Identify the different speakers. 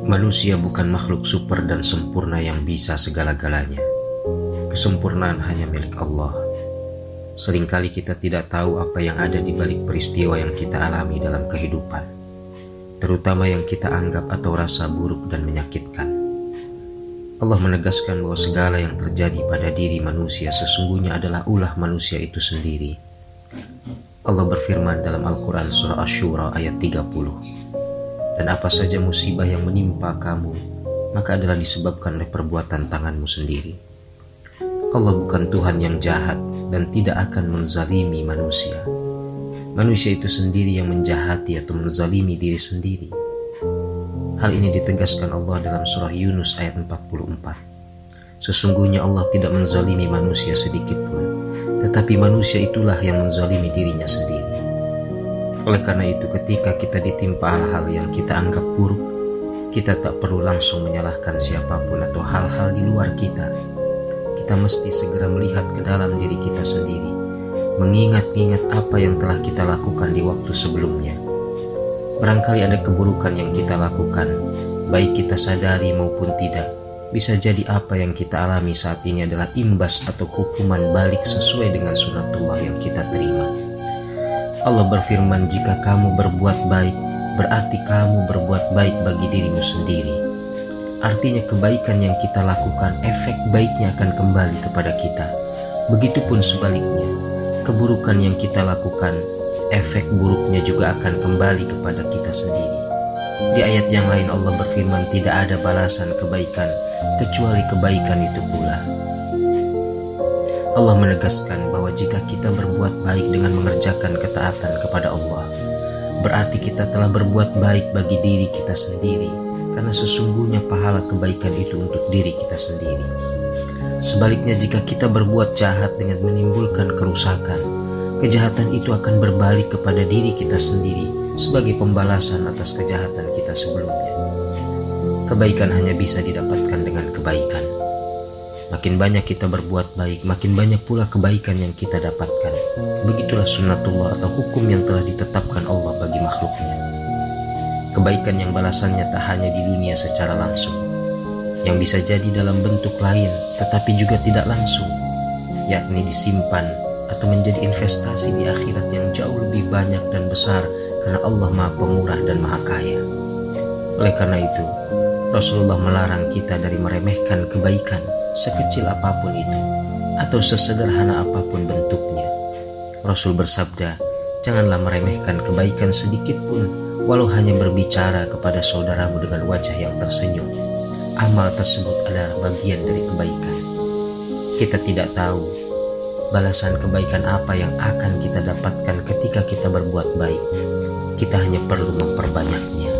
Speaker 1: Manusia bukan makhluk super dan sempurna yang bisa segala-galanya. Kesempurnaan hanya milik Allah. Seringkali kita tidak tahu apa yang ada di balik peristiwa yang kita alami dalam kehidupan, terutama yang kita anggap atau rasa buruk dan menyakitkan. Allah menegaskan bahwa segala yang terjadi pada diri manusia sesungguhnya adalah ulah manusia itu sendiri. Allah berfirman dalam Al-Quran surah Asy-Syura ayat 30. Dan apa saja musibah yang menimpa kamu, maka adalah disebabkan oleh perbuatan tanganmu sendiri. Allah bukan Tuhan yang jahat dan tidak akan menzalimi manusia. Manusia itu sendiri yang menjahati atau menzalimi diri sendiri. Hal ini ditegaskan Allah dalam surah Yunus ayat 44. Sesungguhnya Allah tidak menzalimi manusia sedikit pun, tetapi manusia itulah yang menzalimi dirinya sendiri. Oleh karena itu, ketika kita ditimpa hal-hal yang kita anggap buruk, kita tak perlu langsung menyalahkan siapapun atau hal-hal di luar kita. Kita mesti segera melihat ke dalam diri kita sendiri, mengingat-ingat apa yang telah kita lakukan di waktu sebelumnya. Barangkali ada keburukan yang kita lakukan, baik kita sadari maupun tidak. Bisa jadi apa yang kita alami saat ini adalah imbas atau hukuman balik sesuai dengan sunatullah yang kita terima. Allah berfirman, jika kamu berbuat baik, berarti kamu berbuat baik bagi dirimu sendiri. Artinya kebaikan yang kita lakukan, efek baiknya akan kembali kepada kita. Begitupun sebaliknya, keburukan yang kita lakukan, efek buruknya juga akan kembali kepada kita sendiri. Di ayat yang lain Allah berfirman, tidak ada balasan kebaikan kecuali kebaikan itu pula. Allah menegaskan bahwa jika kita berbuat baik dengan mengerjakan ketaatan kepada Allah, berarti kita telah berbuat baik bagi diri kita sendiri, karena sesungguhnya pahala kebaikan itu untuk diri kita sendiri. Sebaliknya, jika kita berbuat jahat dengan menimbulkan kerusakan, kejahatan itu akan berbalik kepada diri kita sendiri sebagai pembalasan atas kejahatan kita sebelumnya. Kebaikan hanya bisa didapatkan dengan kebaikan. Makin banyak kita berbuat baik, makin banyak pula kebaikan yang kita dapatkan. Begitulah sunnatullah atau hukum yang telah ditetapkan Allah bagi makhluknya. Kebaikan yang balasannya tak hanya di dunia secara langsung, yang bisa jadi dalam bentuk lain tetapi juga tidak langsung, yakni disimpan atau menjadi investasi di akhirat yang jauh lebih banyak dan besar, karena Allah Maha Pemurah dan Maha Kaya. Oleh karena itu, Rasulullah melarang kita dari meremehkan kebaikan sekecil apapun itu atau sesederhana apapun bentuknya. Rasul bersabda, janganlah meremehkan kebaikan sedikit pun, walau hanya berbicara kepada saudaramu dengan wajah yang tersenyum. Amal tersebut adalah bagian dari kebaikan. Kita tidak tahu balasan kebaikan apa yang akan kita dapatkan ketika kita berbuat baik. Kita hanya perlu memperbanyaknya.